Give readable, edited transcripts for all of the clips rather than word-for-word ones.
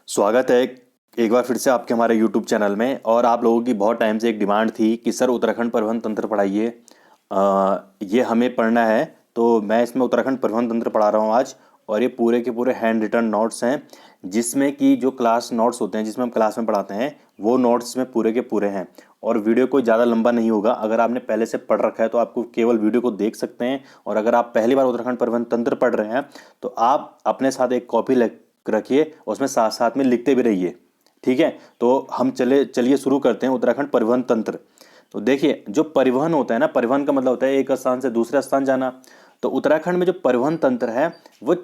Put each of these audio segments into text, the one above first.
स्वागत है एक बार फिर से आपके हमारे यूट्यूब चैनल में। और आप लोगों की बहुत टाइम से एक डिमांड थी कि सर उत्तराखंड परिवहन तंत्र पढ़ाइए। ये हमें पढ़ना है, तो मैं इसमें उत्तराखंड परिवहन तंत्र पढ़ा रहा हूँ आज। और ये पूरे के पूरे हैंड रिटन नोट्स हैं, जिसमें कि जो क्लास नोट्स होते हैं जिसमें हम क्लास में पढ़ाते हैं वो नोट्स में पूरे के पूरे हैं। और वीडियो कोई ज़्यादा लंबा नहीं होगा। अगर आपने पहले से पढ़ रखा है तो आपको केवल वीडियो को देख सकते हैं, और अगर आप पहली बार उत्तराखंड परिवहन तंत्र पढ़ रहे हैं तो आप अपने साथ एक कॉपी रखिए, उसमें साथ साथ में लिखते भी रहिए। ठीक है, तो हम चलिए शुरू करते हैं उत्तराखंड परिवहन तंत्र। तो देखिए, जो परिवहन होता है ना, परिवहन का मतलब होता है एक स्थान से दूसरे स्थान जाना। तो उत्तराखंड में जो परिवहन तंत्र है वो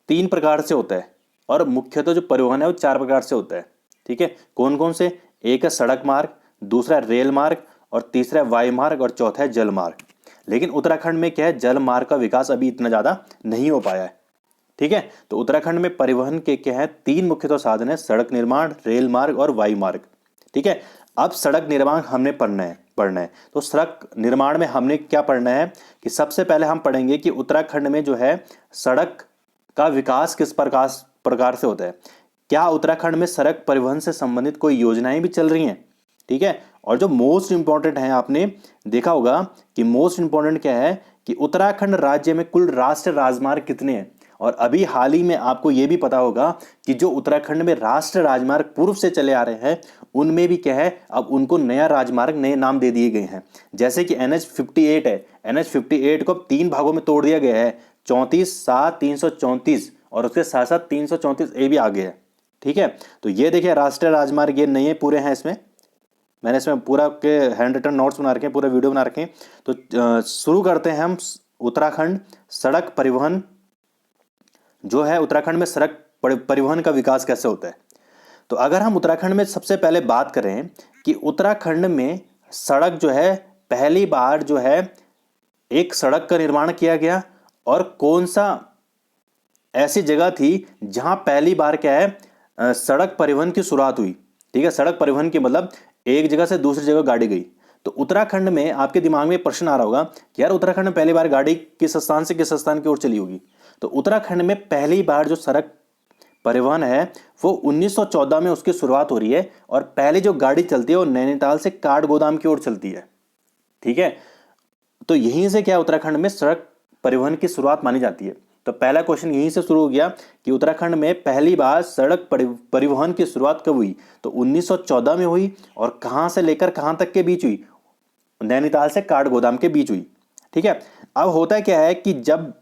3 प्रकार से होता है, और मुख्यतः जो परिवहन है वो 4 प्रकार से होता है। ठीक है, कौन कौन से? एक है सड़क मार्ग, दूसरा है रेल मार्ग, और तीसरा है वायु मार्ग, और चौथा है जल मार्ग। लेकिन उत्तराखंड में क्या है, जल मार्ग का विकास अभी इतना ज़्यादा नहीं हो पाया है। ठीक है, तो उत्तराखंड में परिवहन के क्या है, 3 मुख्यतः साधन है: सड़क निर्माण, रेल मार्ग और वायु मार्ग। ठीक है, अब सड़क निर्माण हमने पढ़ना है। तो सड़क निर्माण में हमने क्या पढ़ना है कि सबसे पहले हम पढ़ेंगे कि उत्तराखंड में जो है सड़क का विकास किस प्रकार से होता है। क्या उत्तराखंड में सड़क परिवहन से संबंधित कोई योजनाएं भी चल रही हैं? ठीक है, और जो मोस्ट इंपॉर्टेंट है, आपने देखा होगा कि मोस्ट इंपॉर्टेंट क्या है कि उत्तराखंड राज्य में कुल राष्ट्रीय राजमार्ग कितने हैं। और अभी हाल ही में आपको यह भी पता होगा कि जो उत्तराखंड में राष्ट्रीय राजमार्ग पूर्व से चले आ रहे हैं उनमें भी क्या है, अब उनको नया राजमार्ग नए नाम दे दिए गए हैं। जैसे कि NH 58 है, NH 58 को अब 3 भागों में तोड़ दिया गया है: 34/7/334, और उसके साथ साथ 334A भी आगे है। ठीक है, तो ये देखिए राष्ट्रीय राजमार्ग ये नए पूरे हैं। इसमें मैंने इसमें पूरा के हैंड रिटन नोट्स बना रखे हैं, पूरे वीडियो बना रखे हैं। तो शुरू करते हैं हम उत्तराखंड सड़क परिवहन जो है, उत्तराखंड में सड़क परिवहन का विकास कैसे होता है। तो अगर हम उत्तराखंड में सबसे पहले बात करें कि उत्तराखंड में सड़क जो है, पहली बार जो है एक सड़क का निर्माण किया गया, और कौन सा ऐसी जगह थी जहां पहली बार क्या है सड़क परिवहन की शुरुआत हुई। ठीक है, सड़क परिवहन की मतलब एक जगह से दूसरी जगह गाड़ी गई। तो उत्तराखंड में आपके दिमाग में प्रश्न आ रहा होगा कि यार उत्तराखंड में पहली बार गाड़ी किस स्थान से किस स्थान की ओर चली होगी। तो उत्तराखंड में पहली बार जो सड़क परिवहन है वो 1914 में उसकी शुरुआत हो रही है, और पहले जो गाड़ी चलती है वो नैनीताल से काठगोदाम की ओर चलती है। ठीक है, तो यहीं से क्या उत्तराखंड में सड़क परिवहन की शुरुआत मानी जाती है। तो पहला क्वेश्चन यहीं से शुरू हो गया कि उत्तराखंड में पहली बार सड़क परिवहन की शुरुआत कब हुई। तो 1914 में हुई, और कहां से लेकर कहां तक के बीच हुई? नैनीताल से काठगोदाम के बीच हुई। ठीक है, अब होता क्या है कि जब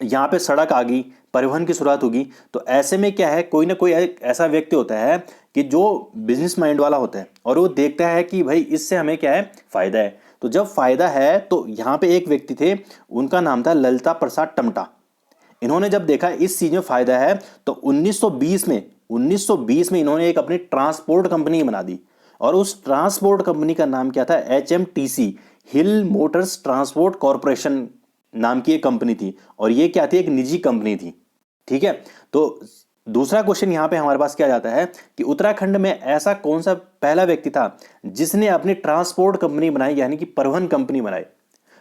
यहाँ पे सड़क आ गई, परिवहन की शुरुआत होगी, तो ऐसे में क्या है, कोई ना कोई एक ऐसा व्यक्ति होता है कि जो बिजनेस माइंड वाला होता है, और वो देखता है कि भाई इससे हमें क्या है, फायदा है। तो जब फायदा है तो यहाँ पे एक व्यक्ति थे, उनका नाम था ललिता प्रसाद टमटा। इन्होंने जब देखा इस चीज में फायदा है तो 1920 में इन्होंने एक अपनी ट्रांसपोर्ट कंपनी बना दी। और उस ट्रांसपोर्ट कंपनी का नाम क्या था? HMTC, हिल मोटर्स ट्रांसपोर्ट कॉरपोरेशन नाम की एक कंपनी थी। और ये क्या थी? एक निजी कंपनी थी। ठीक है, तो दूसरा क्वेश्चन यहां पे हमारे पास क्या जाता है कि उत्तराखंड में ऐसा कौन सा पहला व्यक्ति था जिसने अपनी ट्रांसपोर्ट कंपनी बनाई, यानी कि परिवहन कंपनी बनाई?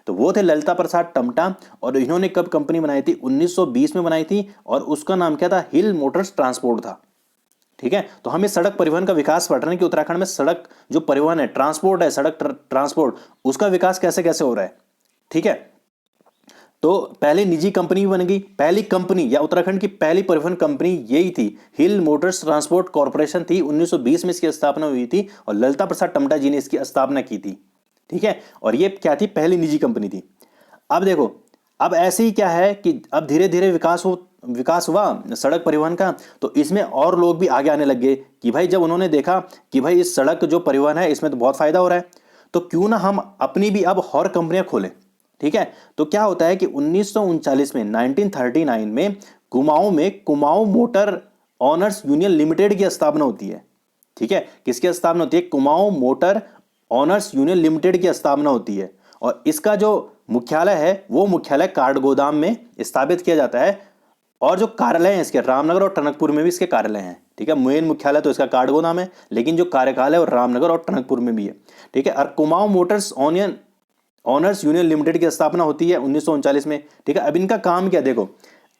तो वो थे ललिता प्रसाद टमटा। और इन्होंने कब कंपनी बनाई थी? 1920 में बनाई थी, और उसका नाम क्या था? हिल मोटर्स ट्रांसपोर्ट था। ठीक है, तो हम इस सड़क परिवहन का विकास पढ़ रहे हैं कि उत्तराखंड में सड़क जो परिवहन है, ट्रांसपोर्ट है, सड़क ट्रांसपोर्ट, उसका विकास कैसे कैसे हो रहा है। ठीक है, तो पहले निजी कंपनी बन गई। पहली कंपनी या उत्तराखंड की पहली परिवहन कंपनी यही थी, हिल मोटर्स ट्रांसपोर्ट कॉर्पोरेशन थी। 1920 में इसकी स्थापना हुई थी, और ललिता प्रसाद टमटा जी ने इसकी स्थापना की थी। ठीक है, और ये क्या थी? पहली निजी कंपनी थी। अब देखो, अब ऐसे ही क्या है कि अब धीरे धीरे विकास हुआ सड़क परिवहन का, तो इसमें और लोग भी आगे आने लग गए कि भाई जब उन्होंने देखा कि भाई इस सड़क जो परिवहन है इसमें तो बहुत फायदा हो रहा है, तो क्यों ना हम अपनी भी अब और कंपनियां खोलें। ठीक है, तो क्या होता है कि 1939 में 1939 में Kumaon motor honours union limited की स्थापना होती है। ठीक है, किसकी स्थापना होती है? Kumaon motor honours union limited की स्थापना होती है। और इसका जो मुख्यालय है वो मुख्यालय काठगोदाम में स्थापित किया जाता है। और जो कार्यालय है इसके, रामनगर और टनकपुर में भी इसके कार्यालय हैं। ठीक है, मेन मुख्यालय तो इसका काठगोदाम है, लेकिन जो कार्यकालय है वो रामनगर और टनकपुर में भी है। ठीक है, और Kumaon Motors honours union limited की स्थापना होती है 1939 में। ठीक है, अब इनका काम क्या? देखो,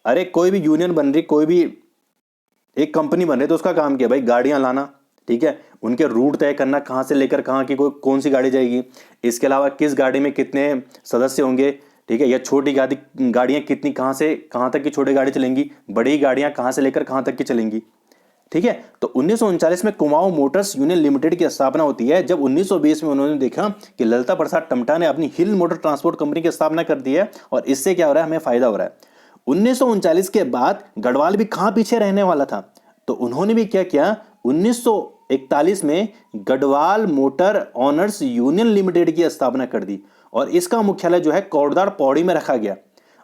अरे कोई भी यूनियन बन रही, कोई भी एक कंपनी बन रही है तो उसका काम क्या है भाई, गाड़ियां लाना, ठीक है, उनके रूट तय करना, कहाँ से लेकर कहाँ की कौन सी गाड़ी जाएगी, इसके अलावा किस गाड़ी में कितने सदस्य होंगे, ठीक है, या छोटी गाड़ियाँ कितनी, कहाँ से कहाँ तक की छोटी गाड़ी चलेंगी, बड़ी गाड़ियाँ कहाँ से लेकर कहाँ तक की चलेंगी, ठीक है। तो 1939 में कुमाऊं मोटर्स यूनियन लिमिटेड की स्थापना होती है। जब 1920 में उन्होंने देखा कि ललिता प्रसाद टम्टा ने अपनी हिल मोटर ट्रांसपोर्ट कंपनी की स्थापना कर दी है और इससे क्या हो रहा है, हमें फायदा हो रहा है। 1939 के बाद गढ़वाल भी कहां पीछे रहने वाला था, तो उन्होंने भी क्या किया, 1941 में Garhwal motor honours union limited की स्थापना कर दी और इसका मुख्यालय जो है कोटद्वार पौड़ी में रखा गया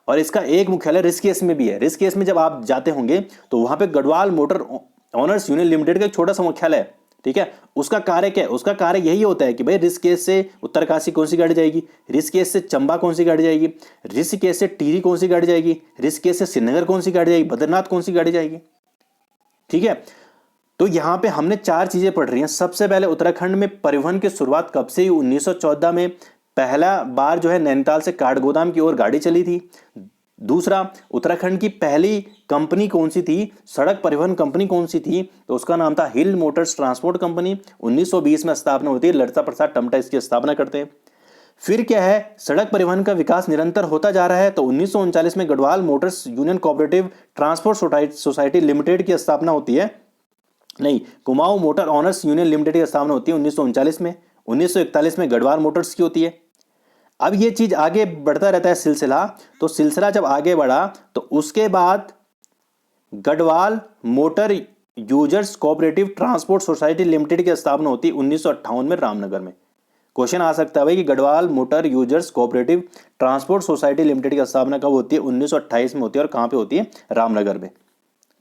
और इसका एक मुख्यालय ऋषिकेश में भी है। ऋषिकेश में जब आप जाते होंगे तो वहां पे Garhwal motor honours union limited का एक छोटा सा मुख्यालय है, ठीक है। उसका कार्य क्या है, उसका कार्य यही होता है कि भाई ऋषिकेश से उत्तरकाशी कौन सी गाड़ी जाएगी, ऋषिकेश से चंबा कौन सी गाड़ी जाएगी, ऋषिकेश से टिहरी कौन सी गाड़ी जाएगी, ऋषिकेश से श्रीनगर कौन सी गाड़ी जाएगी, बद्रीनाथ कौन सी गाड़ी जाएगी, ठीक है। तो यहां पे हमने चार चीजें पढ़ रही हैं। सबसे पहले उत्तराखंड में परिवहन की शुरुआत कब से हुई, 1914 में पहला बार जो है नैनीताल से काठगोदाम की ओर गाड़ी चली थी। दूसरा, उत्तराखंड की पहली कंपनी कौन सी थी, सड़क परिवहन कंपनी कौन सी थी, तो उसका नाम था हिल मोटर्स ट्रांसपोर्ट कंपनी। 1920 में स्थापना होती है, ललिता प्रसाद टम्टा इसकी स्थापना करते हैं। फिर क्या है, सड़क परिवहन का विकास निरंतर होता जा रहा है, तो 1939 में Garhwal Motors union cooperative transport society limited की स्थापना होती है, नहीं, Kumaon motor honours union limited की स्थापना होती है 1939 में। 1941 में गढ़वाल मोटर्स की होती है। अब ये चीज आगे बढ़ता रहता है सिलसिला, तो सिलसिला जब आगे बढ़ा तो उसके बाद Garhwal motor users cooperative transport society limited की स्थापना होती है 1958 में रामनगर में। क्वेश्चन आ सकता है भाई कि Garhwal motor users cooperative transport society limited की स्थापना कब होती है, 1928 में होती है और कहां पे होती है, रामनगर में,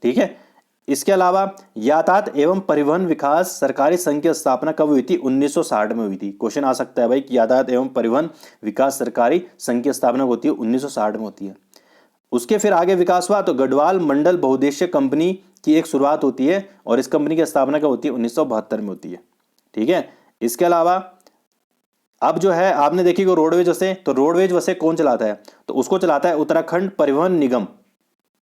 ठीक है। इसके अलावा यातायात एवं परिवहन विकास सरकारी संघ की स्थापना कब हुई थी, 1960 में हुई थी। क्वेश्चन आ सकता है भाई कि यातायात एवं परिवहन विकास सरकारी संघ की स्थापना होती है 1960 में होती है। उसके फिर आगे विकास हुआ तो गढ़वाल मंडल बहुउद्देश्य कंपनी की एक शुरुआत होती है और इस कंपनी की स्थापना कब होती है, 1972 में होती है, ठीक है। इसके अलावा अब जो है आपने देखी को रोडवेज बसें, तो रोडवेज बसें कौन चलाता है, तो उसको चलाता है उत्तराखंड परिवहन निगम,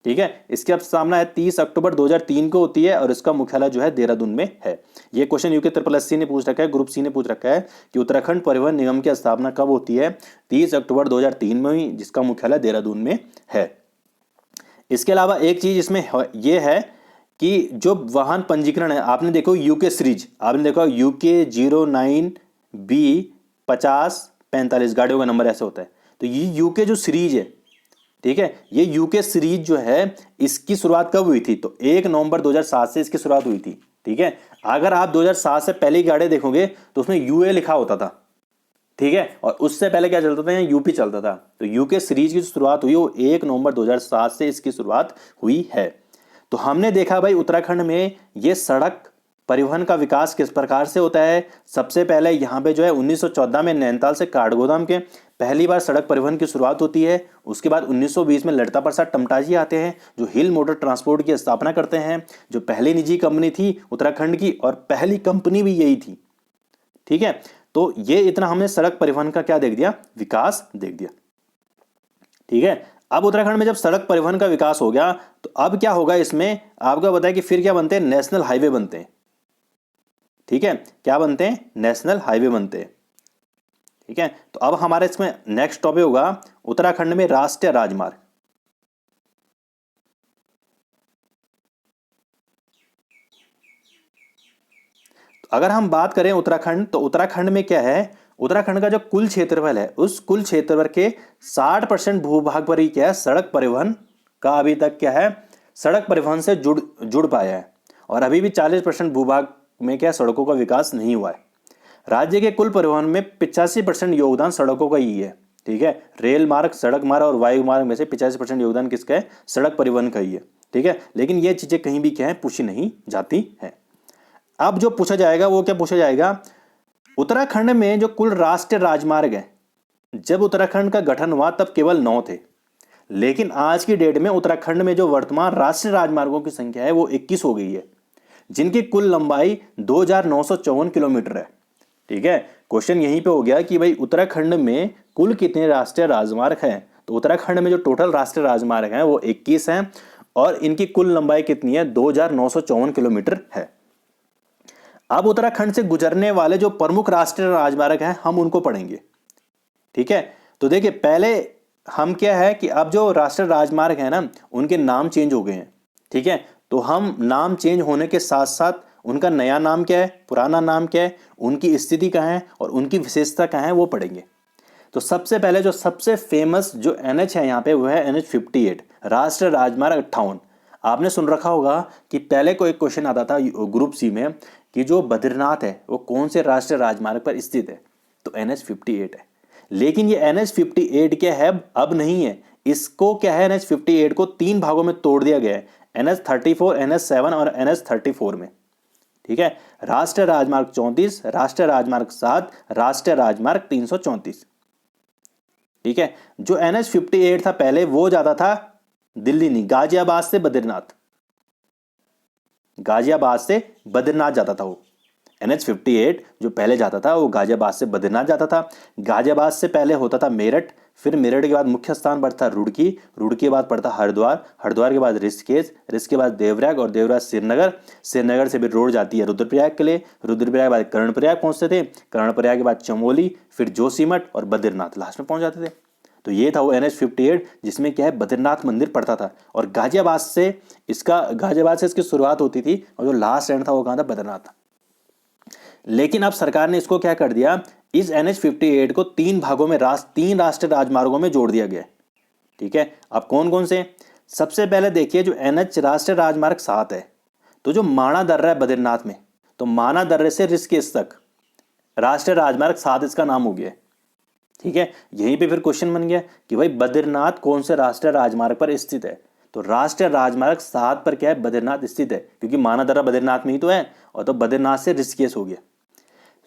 ठीक है। इसकी अब स्थापना है 30 अक्टूबर 2003 को होती है और इसका मुख्यालय जो है देहरादून में है। ये क्वेश्चन यूके SSC ने पूछ रखा है, ग्रुप सी ने पूछ रखा है कि उत्तराखंड परिवहन निगम की स्थापना कब होती है, 30 अक्टूबर 2003 में हुई, जिसका मुख्यालय देहरादून में है। इसके अलावा एक चीज इसमें यह है कि जो वाहन पंजीकरण है, आपने देखो यूके सीरीज, आपने देखो यूके 09B5045 गाड़ियों का नंबर ऐसे होता है, तो ये यूके जो सीरीज है, ठीक है, ये यूके सीरीज जो है इसकी शुरुआत कब हुई थी, तो 1 नवंबर 2007 से इसकी शुरुआत हुई थी, ठीक है। अगर आप 2007 से पहले की गाड़ी देखोगे तो उसमें यूए लिखा होता था, ठीक है, और उससे पहले क्या चलता था, यूपी चलता था। तो यूके सीरीज की शुरुआत हुई वो 1 नवंबर 2007 से इसकी शुरुआत हुई है। तो हमने देखा भाई उत्तराखंड में ये सड़क परिवहन का विकास किस प्रकार से होता है। सबसे पहले यहाँ पे जो है 1914 में नैनीताल से काठगोदाम के पहली बार सड़क परिवहन की शुरुआत होती है। उसके बाद 1920 में ललिता प्रसाद टम्टा जी आते हैं जो हिल मोटर ट्रांसपोर्ट की स्थापना करते हैं, जो पहली निजी कंपनी थी उत्तराखंड की और पहली कंपनी भी यही थी, ठीक है। तो ये इतना हमने सड़क परिवहन का क्या देख दिया, विकास देख दिया, ठीक है। अब उत्तराखंड में जब सड़क परिवहन का विकास हो गया तो अब क्या होगा, इसमें आपको बताया कि फिर क्या बनते हैं, नेशनल हाईवे बनते हैं, ठीक है। क्या बनते हैं, नेशनल हाईवे बनते हैं, ठीक है। तो अब हमारे इसमें नेक्स्ट टॉपिक होगा उत्तराखंड में राष्ट्रीय राजमार्ग। तो अगर हम बात करें उत्तराखंड, तो उत्तराखंड में क्या है, उत्तराखंड का जो कुल क्षेत्रफल है उस कुल क्षेत्रफल के 60% भूभाग पर ही क्या है, सड़क परिवहन का अभी तक क्या है, सड़क परिवहन से जुड़ पाया है और अभी भी 40% भूभाग में क्या सड़कों का विकास नहीं हुआ है। राज्य के कुल परिवहन में 85% योगदान सड़कों का ही है, ठीक है। रेल मार्ग, सड़क मार्ग और वायु मार्ग में से 85% योगदान किसका है, सड़क परिवहन का ही है, ठीक है। लेकिन ये चीजें कहीं भी क्या है, पूछी नहीं जाती है। अब जो पूछा जाएगा वो क्या पूछा जाएगा, उत्तराखंड में जो कुल राष्ट्रीय राजमार्ग है, जब उत्तराखंड का गठन हुआ तब केवल 9 थे, लेकिन आज की डेट में उत्तराखंड में जो वर्तमान राष्ट्रीय राजमार्गों की संख्या है वो 21 हो गई है, जिनकी कुल लंबाई 2954 किलोमीटर है, ठीक है। क्वेश्चन यहीं पे हो गया कि भाई उत्तराखंड में कुल कितने राष्ट्रीय राजमार्ग हैं, तो उत्तराखंड में जो टोटल राष्ट्रीय राजमार्ग हैं वो 21 हैं और इनकी कुल लंबाई कितनी है, 2954 किलोमीटर है। अब उत्तराखंड से गुजरने वाले जो प्रमुख राष्ट्रीय राजमार्ग हैं हम उनको पढ़ेंगे। ठीक है, तो देखिए पहले हम क्या है कि अब जो राष्ट्रीय राजमार्ग है ना उनके नाम चेंज हो गए हैं। ठीक है, तो हम नाम चेंज होने के साथ साथ उनका नया नाम क्या है, पुराना नाम क्या है, उनकी स्थिति कहाँ है और उनकी विशेषता कहाँ है वो पढ़ेंगे। तो सबसे पहले जो सबसे फेमस जो एनएच है यहाँ पे वो है NH 58, राष्ट्रीय राजमार्ग 58। आपने सुन रखा होगा कि पहले को एक क्वेश्चन आता था ग्रुप सी में कि जो बद्रीनाथ है वो कौन से राष्ट्रीय राजमार्ग पर स्थित है, तो NH 58 है। लेकिन ये NH 58 क्या है, अब नहीं है, इसको क्या है NH 58 को 3 भागों में तोड़ दिया गया है, NH 34, NH 7 और NH 34 में। ठीक है, राष्ट्रीय राजमार्ग 34, राष्ट्रीय राजमार्ग 7, राष्ट्रीय राजमार्ग 334। ठीक है, जो NH 58 था पहले वो जाता था दिल्ली नहीं, गाजियाबाद से बद्रीनाथ, गाजियाबाद से बद्रीनाथ जाता था वो। NH 58 जो पहले जाता था वो गाजियाबाद से बद्रीनाथ जाता था। गाजियाबाद से पहले होता था मेरठ, फिर मेरठ के बाद मुख्य स्थान पड़ता रुड़की, रुड़की के बाद पड़ता हरिद्वार, हरिद्वार के बाद ऋषिकेश, ऋषिकेश के बाद देवप्रयाग और देवप्रयाग श्रीनगर, श्रीनगर से भी रोड जाती है रुद्रप्रयाग के लिए, रुद्रप्रयाग के बाद कर्णप्रयाग पहुंचते थे, कर्णप्रयाग के बाद चमोली, फिर जोशीमठ और बद्रीनाथ लास्ट में पहुंच जाते थे। तो ये था वो NH 58 जिसमें क्या है बद्रीनाथ मंदिर पड़ता था और गाजियाबाद से इसकी शुरुआत होती थी और जो लास्ट एंड था वो कहाँ था, बद्रीनाथ। लेकिन अब सरकार ने इसको क्या कर दिया, इस NH 58 को 3 भागों में 3 राष्ट्रीय राजमार्गों में जोड़ दिया गया। ठीक है, अब कौन कौन से, सबसे पहले देखिए जो NH राष्ट्रीय राजमार्ग 7 है, तो जो माणा दर्रा है बद्रीनाथ में, तो माणा दर्रे से ऋषिकेश तक राष्ट्रीय राजमार्ग 7 इसका नाम हो गया। ठीक है, यहीं पे फिर क्वेश्चन बन गया कि भाई बद्रीनाथ कौन से राष्ट्रीय राजमार्ग पर स्थित है, तो राष्ट्रीय राजमार्ग 7 पर क्या है, बद्रीनाथ स्थित है, क्योंकि माना दर्रा बद्रीनाथ में ही तो है, और तो बद्रीनाथ से ऋषिकेश हो गया।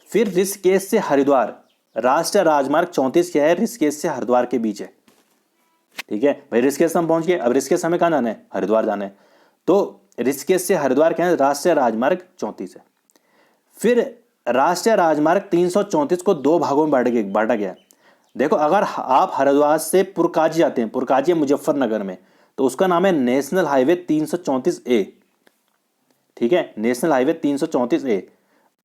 फिर ऋषिकेश से हरिद्वार, राष्ट्रीय राजमार्ग 34 क्या है, ऋषिकेश से हरिद्वार के बीच है। ठीक है भाई, ऋषिकेश हम पहुंच गए, अब ऋषिकेश हमें कहाँ जाना है, हरिद्वार जाना है, तो ऋषिकेश से हरिद्वार क्या है, राष्ट्रीय राजमार्ग 34 है। फिर राष्ट्रीय राजमार्ग 334 को 2 भागों में बांटा गया। देखो अगर आप हरिद्वार से पुरकाजी जाते हैं, पुरकाजी है मुजफ्फरनगर में, तो उसका नाम है नेशनल हाईवे 334A। ठीक है, नेशनल हाईवे 334A।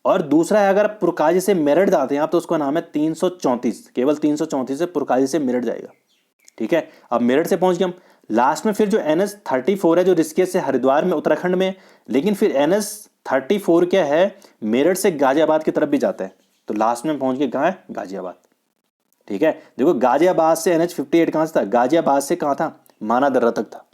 और दूसरा है अगर पुरकाजी से मेरठ जाते हैं आप, तो उसका नाम है 334, केवल 334 से पुरकाजी से मेरठ जाएगा। ठीक है, अब मेरठ से पहुंच गए हम लास्ट में। फिर जो NH 34 है जो ऋषिकेश से हरिद्वार में उत्तराखंड में, लेकिन फिर NH 34 क्या है, मेरठ से गाजियाबाद की तरफ भी जाता है, तो लास्ट में पहुंच गए कहाँ है, गाजियाबाद। ठीक है, देखो गाजियाबाद से NH 58 कहां से था, गाजियाबाद से कहां था, माना दर्रा तक था,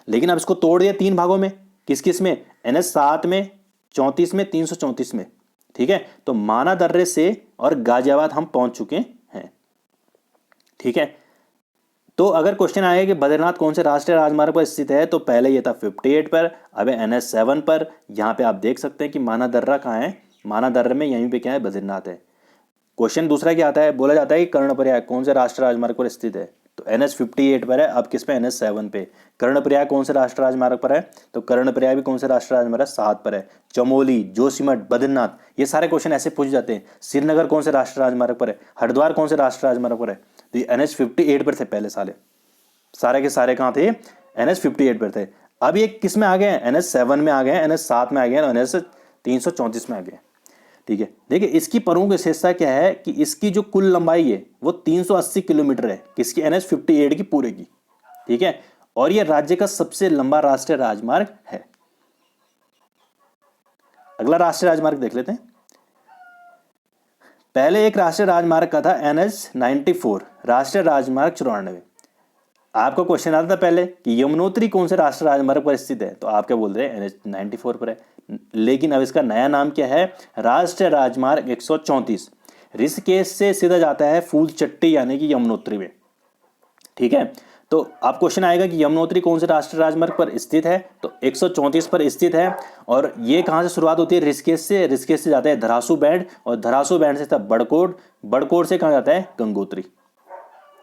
लेकिन अब इसको तोड़ दिया 3 भागों में, किस किस में, NH 7 में, 34 में, 334 में। ठीक है, तो माना दर्रे से और गाजियाबाद हम पहुंच चुके हैं। ठीक है, तो अगर क्वेश्चन आए कि बद्रीनाथ कौन से राष्ट्रीय राजमार्ग पर स्थित है, तो पहले ये था 58 पर, अब है NH 7 पर। यहां पे आप देख सकते हैं कि माना दर्रा कहाँ है, माना दर्रे में यहीं पे क्या है, बद्रीनाथ है। क्वेश्चन दूसरा क्या आता है, बोला जाता है कि कर्णप्रयाग कौन से राष्ट्रीय राजमार्ग पर स्थित है, तो NH 58 पर है। अब किस पे, NH 7 पे। कर्णप्रयाग कौन से राष्ट्रीय राजमार्ग पर है, तो कर्णप्रयाग भी कौन से राष्ट्रीय राजमार्ग 7 पर है। चमोली, जोशीमठ, बद्रीनाथ, ये सारे क्वेश्चन ऐसे पूछ जाते हैं। श्रीनगर कौन से राष्ट्रीय राजमार्ग पर है, हरिद्वार कौन से राष्ट्रीय राजमार्ग पर है, तो ये NH 58 पर थे पहले सारे के सारे कहाँ थे, NH 58 पर थे। अब ये किस में आ गए, NH 7 में आ गए, NH 7 में आ गए, NH 334 में आ गए। ठीक है, देखिए इसकी प्रमुख विशेषता क्या है कि इसकी जो कुल लंबाई है वो 380 किलोमीटर है, किसकी, NH 58 की पूरे की। ठीक है, और ये राज्य का सबसे लंबा राष्ट्रीय राजमार्ग है। अगला राष्ट्रीय राजमार्ग देख लेते हैं। पहले एक राष्ट्रीय राजमार्ग का था NH 94, राष्ट्रीय राजमार्ग 94। आपको क्वेश्चन आता था पहले कि यमुनोत्री कौन से राष्ट्रीय राजमार्ग पर स्थित है, तो आप क्या बोल रहे हैं, NH 94 पर है। लेकिन अब इसका नया नाम क्या है, राष्ट्रीय राजमार्ग 134, ऋषिकेश से सीधा जाता है फूलचट्टी यानी कि यमुनोत्री में। ठीक है, तो अब क्वेश्चन आएगा कि यमुनोत्री कौन से राष्ट्रीय राजमार्ग पर स्थित है, तो 134 पर स्थित है। और ये कहाँ से शुरुआत होती है, ऋषिकेश से। ऋषिकेश से जाता है धरासू बैंड, और धरासू बैंड से था बड़कोट, बड़कोट से कहाँ जाता है, गंगोत्री।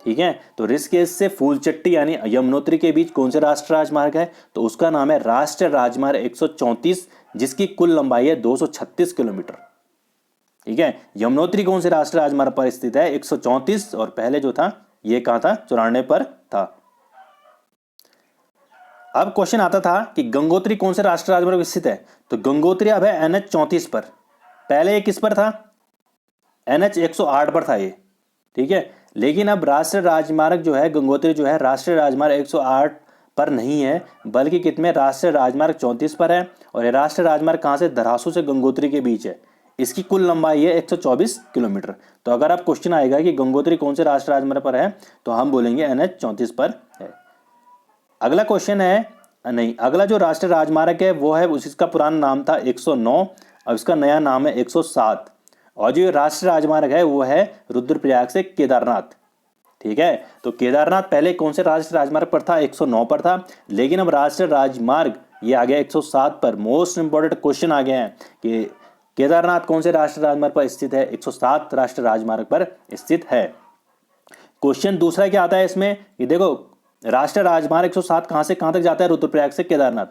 ठीक है, तो ऋषिकेश से फूलचट्टी यानी यमुनोत्री के बीच कौन से राष्ट्रीय राजमार्ग है, तो उसका नाम है राष्ट्रीय राजमार्ग 134, जिसकी कुल लंबाई है 236 किलोमीटर। ठीक है, यमुनोत्री कौन से राष्ट्रीय राजमार्ग पर स्थित है, 134, और पहले जो था ये कहां था, 94 पर था। अब क्वेश्चन आता था कि गंगोत्री कौन से राष्ट्रीय राजमार्ग पर स्थित है, तो गंगोत्री अब है NH 34 पर, पहले ये किस पर था, NH 108 पर था ये, ठीक है। लेकिन अब राष्ट्रीय राजमार्ग जो है गंगोत्री जो है राष्ट्रीय राजमार्ग 108 पर नहीं है, बल्कि कितने राष्ट्रीय राजमार्ग 34 पर है। और ये राष्ट्रीय राजमार्ग कहाँ से, धरासू से गंगोत्री के बीच है। इसकी कुल लंबाई है 124 किलोमीटर। तो अगर आप क्वेश्चन आएगा कि गंगोत्री कौन से राष्ट्रीय राजमार्ग पर है, तो हम बोलेंगे NH 34 पर है। अगला क्वेश्चन है, नहीं, अगला जो राष्ट्रीय राजमार्ग है वो है, उसका पुराना नाम था 109, अब इसका नया नाम है 107। और जो राष्ट्रीय राजमार्ग है वो है रुद्रप्रयाग से केदारनाथ, ठीक है। तो केदारनाथ पहले कौन से राष्ट्रीय राजमार्ग पर था, 109 पर था, लेकिन अब राष्ट्रीय राजमार्ग ये आ गया 107 पर। मोस्ट इंपॉर्टेंट क्वेश्चन आ गया है कि केदारनाथ कौन से राष्ट्रीय राजमार्ग पर स्थित है, 107 राष्ट्रीय राजमार्ग पर स्थित है। क्वेश्चन दूसरा क्या आता है इसमें, ये देखो राष्ट्रीय राजमार्ग 107 कहां से कहां तक जाता है, रुद्रप्रयाग से केदारनाथ।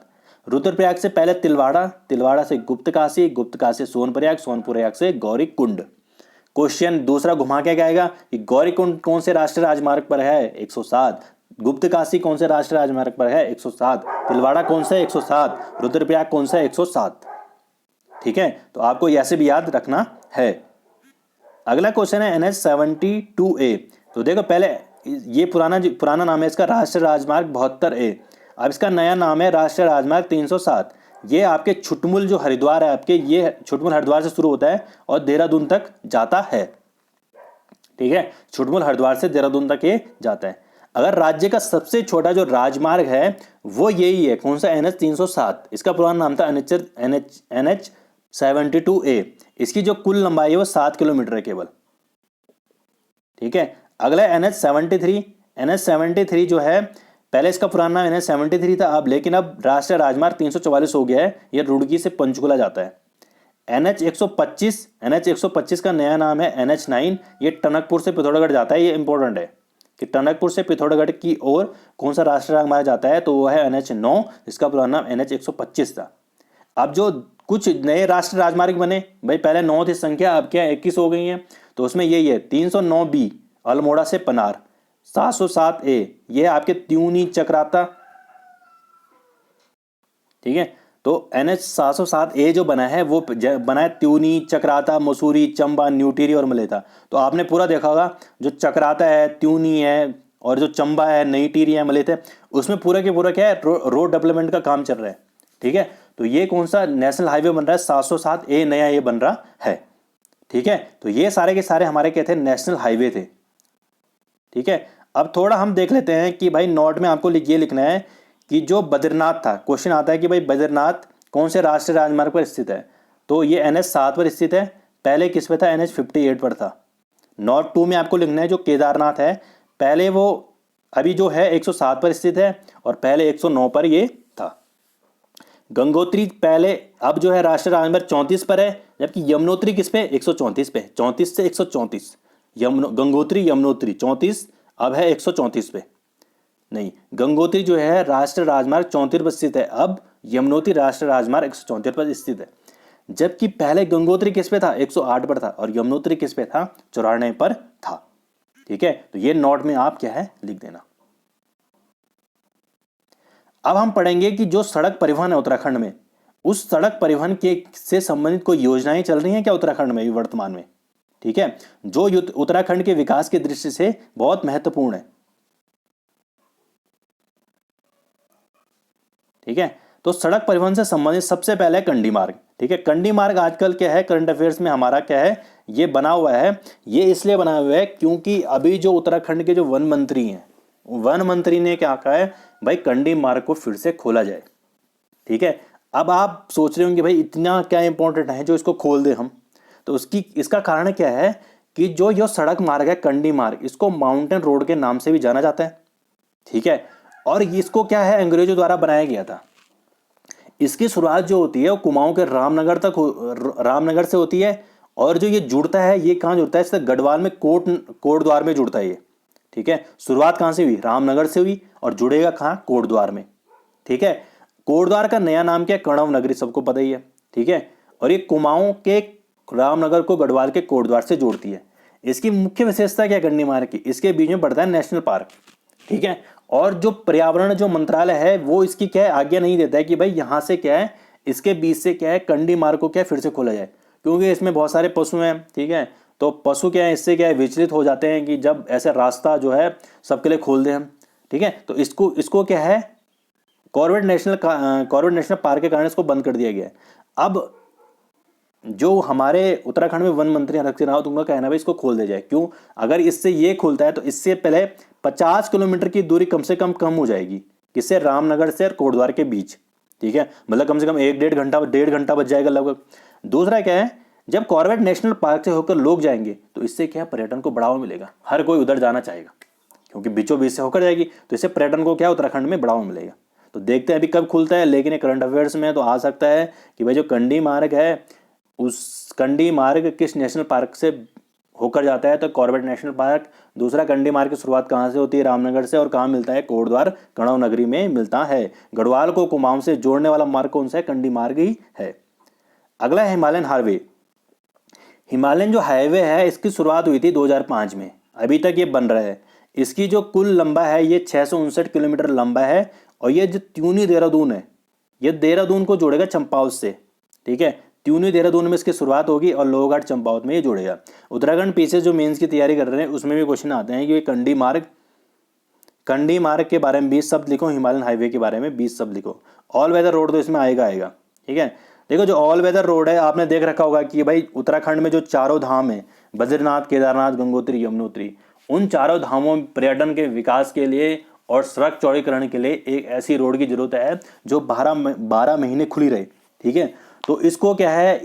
रुद्रप्रयाग से पहले तिलवाड़ा, तिलवाड़ा से गुप्तकाशी, गुप्तकाशी से सोनप्रयाग, सोनप्रयाग से गौरीकुंड। क्वेश्चन दूसरा घुमा के क्या आएगा कि गौरीकुंड कौन से राष्ट्रीय राजमार्ग पर है, 107। गुप्तकाशी कौन से राष्ट्रीय राजमार्ग पर है, 107। तिलवाड़ा कौन सा है, 107। रुद्रप्रयाग कौन सा है, 107, ठीक है। तो आपको ऐसे भी याद रखना है। अगला क्वेश्चन है NH 72A। तो देखो पहले ये पुराना नाम है इसका राष्ट्रीय राजमार्ग 72A। अब इसका नया नाम है राष्ट्रीय राजमार्ग 307। ये आपके छुटमुल जो हरिद्वार है आपके, ये छुटमुल हरिद्वार से शुरू होता है और देहरादून तक जाता है, ठीक है। छुटमुल हरिद्वार से देहरादून तक ये जाता है। अगर राज्य का सबसे छोटा जो राजमार्ग है वो यही है, कौन सा, NH 307। इसका पुराना नाम था NH 72A। इसकी जो कुल लंबाई है वो 7 किलोमीटर है केवल, ठीक है। अगला NH 73। NH 73 जो है, पहले इसका पुराना नाम NH 73 था अब, लेकिन अब राष्ट्रीय राजमार्ग 344 हो गया है। ये रुड़की से पंचकुला जाता है। NH 125, NH 125 का नया नाम है NH 9। ये टनकपुर से पिथौरागढ़ जाता है। ये इंपॉर्टेंट है कि टनकपुर से पिथौरागढ़ की ओर कौन सा राष्ट्रीय राजमार्ग जाता है, तो वो है NH 9, जिसका पुराना नाम NH 125 था। अब जो कुछ नए राष्ट्रीय राजमार्ग बने भाई, पहले 9 थी संख्या, अब क्या 21 हो गई है। तो उसमें यही है 309B अल्मोड़ा से पनार, 707A ये आपके त्यूनी चक्राता, ठीक है। तो NH 707A जो बना है वो बना है त्यूनी, चक्राता, मसूरी, चंबा, न्यूटीरी और मलेथा। तो आपने पूरा देखा होगा, जो चक्राता है, त्यूनी है और जो चंबा है, नई टीरी है, मलेथा है, उसमें पूरा के पूरा क्या है, रोड डेवलपमेंट का काम चल रहा है, ठीक है। तो ये कौन सा नेशनल हाईवे बन रहा है, 707A नया ये बन रहा है, ठीक है। तो ये सारे के सारे हमारे क्या थे, नेशनल हाईवे थे, ठीक है। अब थोड़ा हम देख लेते हैं कि भाई नोट में आपको ये लिखना है कि जो बद्रीनाथ था, क्वेश्चन आता है कि भाई बद्रीनाथ कौन से राष्ट्रीय राजमार्ग पर स्थित है, तो ये NH 7 पर स्थित है। पहले किस पे था, NH 58 पर था। नोट 2 में आपको लिखना है जो केदारनाथ है, पहले वो अभी जो है 107 पर स्थित है और पहले 109 पर ये था। गंगोत्री पहले अब जो है राष्ट्रीय राजमार्ग 34 पर है, जबकि यमुनोत्री किस पे, 134 पे, 34 से 134। गंगोत्री यमुनोत्री 34 अब है 134 पे। नहीं, गंगोत्री जो है राष्ट्रीय राजमार्ग 34 पर स्थित है, अब यमुनोत्री राष्ट्रीय राजमार्ग 174 पर स्थित है। जबकि पहले गंगोत्री किस पे था, 108 पर था, और यमुनोत्री किस पे था, 94 पर था, ठीक है। तो ये नोट में आप क्या है लिख देना। अब हम पढ़ेंगे कि जो सड़क परिवहन है उत्तराखंड में, उस सड़क परिवहन के से संबंधित कोई योजनाएं चल रही हैं क्या उत्तराखंड में वर्तमान में, ठीक है, जो उत्तराखंड के विकास की दृष्टि से बहुत महत्वपूर्ण है, ठीक है। तो सड़क परिवहन से संबंधित सबसे पहले कंडी मार्ग, ठीक है। कंडी मार्ग आजकल क्या है, करंट अफेयर्स में हमारा क्या है, ये बना हुआ है। ये इसलिए बना हुआ है क्योंकि अभी जो उत्तराखंड के जो वन मंत्री हैं, वन मंत्री ने क्या कहा है, भाई कंडी मार्ग को फिर से खोला जाए, ठीक है। अब आप सोच रहे होंगे भाई इतना क्या इंपॉर्टेंट है जो इसको खोल दे हम, तो इसका कारण क्या है कि जो ये सड़क मार्ग है कंडी मार्ग, इसको माउंटेन रोड के नाम से भी जाना जाता है, ठीक है। और इसको क्या है, अंग्रेजों द्वारा बनाया गया था। इसकी शुरुआत जो होती है वो कुमाऊं के रामनगर से होती है, और जो ये जुड़ता है ये कहाँ जुड़ता है, इससे गढ़वाल में कोटद्वार में जुड़ता है ये, ठीक है। शुरुआत कहाँ से हुई, रामनगर से हुई, और जुड़ेगा कहाँ, कोटद्वार में, ठीक है। कोटद्वार का नया नाम क्या है, कणव नगरी, सबको पता ही है, ठीक है। और ये कुमाऊं के रामनगर को गढ़वाल के कोटद्वार से जोड़ती है। इसकी मुख्य विशेषता क्या है कंडी मार्ग की, इसके बीच में पड़ता है नेशनल पार्क, ठीक है। और जो पर्यावरण जो मंत्रालय है वो इसकी क्या है आज्ञा नहीं देता है कि भाई यहाँ से क्या है इसके बीच से क्या है कंडी मार्ग को क्या है फिर से खोला जाए, क्योंकि इसमें बहुत सारे पशु हैं। ठीक है, तो पशु क्या है इससे क्या है विचलित हो जाते हैं कि जब ऐसा रास्ता जो है सबके लिए खोल दें हम। ठीक है, तो इसको इसको क्या है कॉर्बेट नेशनल पार्क के कारण इसको बंद कर दिया गया है। अब जो हमारे उत्तराखंड में वन मंत्री हरक सिंह रावत, उनका कहना है भाई इसको खोल दिया जाए। क्यों? अगर इससे ये खुलता है तो इससे पहले 50 किलोमीटर की दूरी कम से कम हो जाएगी, किससे? रामनगर से और कोटद्वार के बीच। ठीक है, मतलब कम से कम 1-1.5 घंटा बच जाएगा लगभग। दूसरा क्या है, जब कॉर्बेट नेशनल पार्क से होकर लोग जाएंगे तो इससे क्या है पर्यटन को बढ़ावा मिलेगा, हर कोई उधर जाना चाहेगा क्योंकि बीचों बीच से होकर जाएगी, तो इससे पर्यटन को क्या उत्तराखंड में बढ़ावा मिलेगा। तो देखते हैं अभी कब खुलता है, लेकिन ये करंट अफेयर्स में तो आ सकता है कि भाई जो कंडी मार्ग है उस कंडी मार्ग किस नेशनल पार्क से होकर जाता है, तो कॉर्बेट नेशनल पार्क। दूसरा, कंडी मार्ग की शुरुआत कहाँ से होती है? रामनगर से। और कहाँ मिलता है? कोटद्वार कणव नगरी में मिलता है। गढ़वाल को कुमाऊं से जोड़ने वाला मार्ग कौन सा है? कंडी मार्ग ही है। अगला है हिमालयन हाईवे। हिमालयन जो हाईवे है इसकी शुरुआत हुई थी 2005 में, अभी तक ये बन रहा है। इसकी जो कुल लंबा है ये 659 किलोमीटर लंबा है, और ये जो त्यूनी देहरादून है ये देहरादून को जोड़ेगा चंपावत से। ठीक है, त्यूनी देहरादून में इसकी शुरुआत होगी और लोहघाट चंपावत में ये जुड़ेगा। उत्तराखंड पीछे जो मेंस की तैयारी कर रहे हैं उसमें भी क्वेश्चन आते हैं कि कंडी मार्ग के बारे में 20 शब्द लिखो, हिमालयन हाईवे के बारे में 20 शब्द लिखो। ऑल वेदर रोड तो इसमें आएगा। ठीक है, देखो जो ऑल वेदर रोड है आपने देख रखा होगा कि भाई उत्तराखंड में जो चारों धाम है, बद्रीनाथ, केदारनाथ, गंगोत्री, यमुनोत्री, उन चारों धामों में पर्यटन के विकास के लिए और सड़क चौड़ीकरण के लिए एक ऐसी रोड की जरूरत है जो 12 महीने खुली रहे। ठीक है, तो इसको क्या है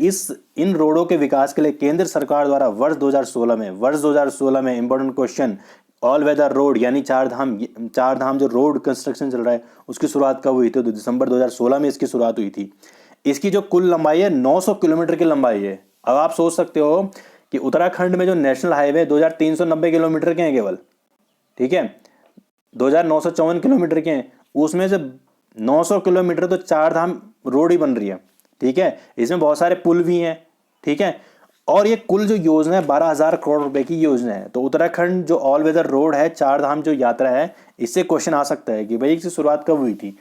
इन रोडों के विकास के लिए केंद्र सरकार द्वारा वर्ष 2016 में important question, all weather road यानी चार धाम जो रोड कंस्ट्रक्शन चल रहा है उसकी शुरुआत कब हुई थी? तो दिसंबर 2016 में इसकी शुरुआत हुई थी। इसकी जो कुल लंबाई है 900 किलोमीटर की लंबाई है। अब आप सोच सकते हो कि उत्तराखंड में जो नेशनल हाईवे 2390 किलोमीटर के हैं केवल। ठीक है, 2954 किलोमीटर के हैं, उसमें से 900 किलोमीटर तो चार धाम रोड ही बन रही है। ठीक है, इसमें बहुत सारे पुल भी हैं। ठीक है, और ये कुल जो योजना है 12,000 करोड़ रुपए की योजना है। तो उत्तराखंड जो ऑल वेदर रोड है, चार धाम जो यात्रा है, इससे क्वेश्चन आ सकता है कि भाई इसकी शुरुआत कब हुई थी?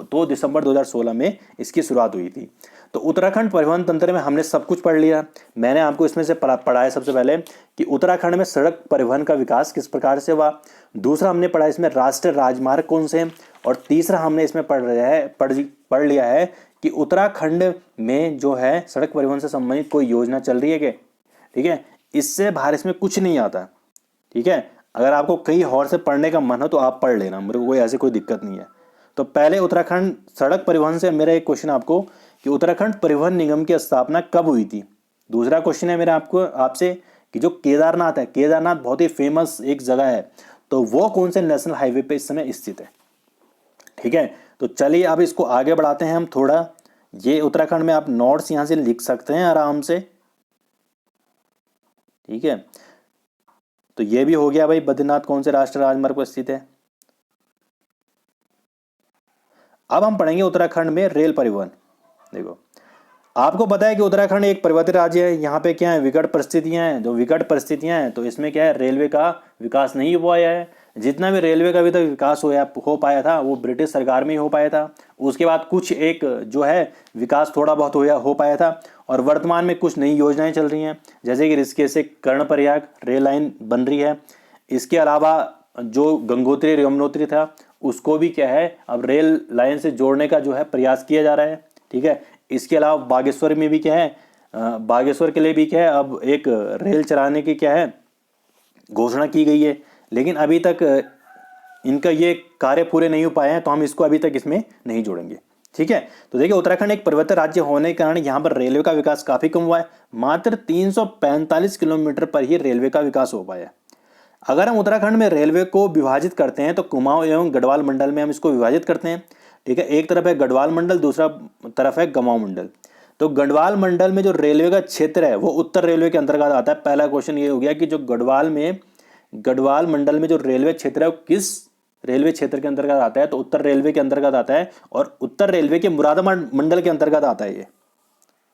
तो दिसंबर 2016 में इसकी शुरुआत हुई थी। तो उत्तराखंड परिवहन तंत्र में हमने सब कुछ पढ़ लिया। मैंने आपको इसमें से पढ़ा है सबसे पहले कि उत्तराखंड में सड़क परिवहन का विकास किस प्रकार से हुआ। दूसरा हमने पढ़ा इसमें राष्ट्रीय राजमार्ग कौन से हैं। और तीसरा हमने इसमें पढ़ लिया है कि उत्तराखंड में जो है सड़क परिवहन से संबंधित कोई योजना चल रही है क्या। ठीक है, इससे बाहर इसमें कुछ नहीं आता। ठीक है, अगर आपको कहीं और से पढ़ने का मन हो तो आप पढ़ लेना, मेरे को कोई दिक्कत नहीं है। तो पहले उत्तराखंड सड़क परिवहन से मेरा एक क्वेश्चन आपको कि उत्तराखंड परिवहन निगम की स्थापना कब हुई थी। दूसरा क्वेश्चन है मेरा आपसे कि जो केदारनाथ है, केदारनाथ बहुत ही फेमस एक जगह है, तो वो कौन से नेशनल हाईवे पे इस समय स्थित है। ठीक है, तो चलिए अब इसको आगे बढ़ाते हैं हम थोड़ा। ये उत्तराखंड में आप नोट्स यहां से लिख सकते हैं आराम से। ठीक है, तो ये भी हो गया भाई बद्रीनाथ कौन से राष्ट्रीय राजमार्ग पर स्थित है। अब हम पढ़ेंगे उत्तराखंड में रेल परिवहन। देखो, आपको पता है कि उत्तराखंड एक पर्वतीय राज्य है। यहाँ पे क्या है विकट परिस्थितियां हैं। जो विकट परिस्थितियां हैं तो इसमें क्या है रेलवे का विकास नहीं हो पाया है। जितना भी रेलवे का अभी तक विकास हो पाया था वो ब्रिटिश सरकार में ही हो पाया था। उसके बाद कुछ एक जो है विकास थोड़ा बहुत हो पाया था, और वर्तमान में कुछ नई योजनाएं चल रही हैं, जैसे कि ऋषिकेश से कर्णप्रयाग रेल लाइन बन रही है। इसके अलावा जो गंगोत्री यमुनोत्री था उसको भी क्या है अब रेल लाइन से जोड़ने का जो है प्रयास किया जा रहा है। ठीक है, इसके अलावा बागेश्वर में भी क्या है बागेश्वर के लिए भी क्या है अब एक रेल चलाने की क्या है घोषणा की गई है, लेकिन अभी तक इनका ये कार्य पूरे नहीं हो पाए हैं, तो हम इसको अभी तक इसमें नहीं जोड़ेंगे। ठीक है, तो देखिए उत्तराखंड एक पर्वतीय राज्य होने के कारण यहाँ पर रेलवे का विकास काफी कम हुआ है। मात्र 345 किलोमीटर पर ही रेलवे का विकास हो पाया। अगर हम उत्तराखंड में रेलवे को विभाजित करते हैं तो कुमाऊं एवं गढ़वाल मंडल में हम इसको विभाजित करते हैं। ठीक है, एक तरफ है गढ़वाल मंडल, दूसरा तरफ है कुमाऊं मंडल। तो गढ़वाल मंडल में जो रेलवे का क्षेत्र है वो उत्तर रेलवे के अंतर्गत आता है। पहला क्वेश्चन ये हो गया कि जो गढ़वाल मंडल में जो रेलवे क्षेत्र है वो किस रेलवे क्षेत्र के अंतर्गत आता है, तो उत्तर रेलवे के अंतर्गत आता है, और उत्तर रेलवे के मुरादाबाद मंडल के अंतर्गत आता है ये।